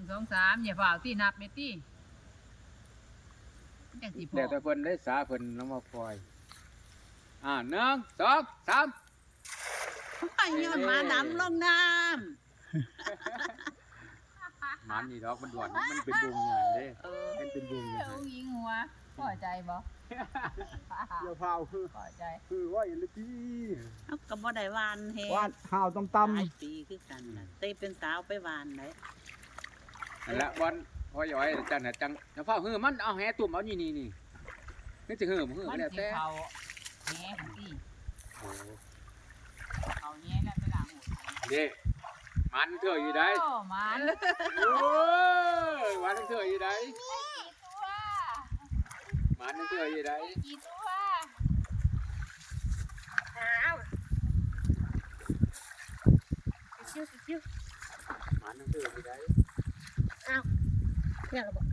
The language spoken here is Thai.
1 2 3อย่าฝ่าที่นับเมตี้จังสิพอ เดี๋ยวแต่เพิ่นได้สาเพิ่นลงมาปล่อย1 2 3ย้อนหมาดำลงน้ำ มันนี่ดอกมันด่วนมันเป็นวงเงินเด้มันเป็นวงเงิน องยิงหัวพอใจบ่ เดี๋ยวพาวคือ พอใจ คือว่าอย่างที่ เอาก็บ่ได้หวานแฮง วาดห่าวต้อง หลาย ตำ ปีคือกันน่ะเต้เป็นสาวไปหวานได้ นั่นละบอลพอย้อยจังน่ะจังจะเฝ้าหื้อมันเอาแหตุ่มเอานี่นี่นี่สิหื้อบ่หื้อ มัน แล้ว สิ แต่ เขาแหน่ของพี่ โอ้ เขาแหน่แล้วไปล้างหัว เด้มันเถื่ออยู่ได้ โอ้มัน โอ้ยมันเถื่ออยู่ได้ กี่ตัว มันเถื่ออยู่ได้ กี่ตัว คิ้ว มันเถื่ออยู่ได้ เนี่ยเราบอก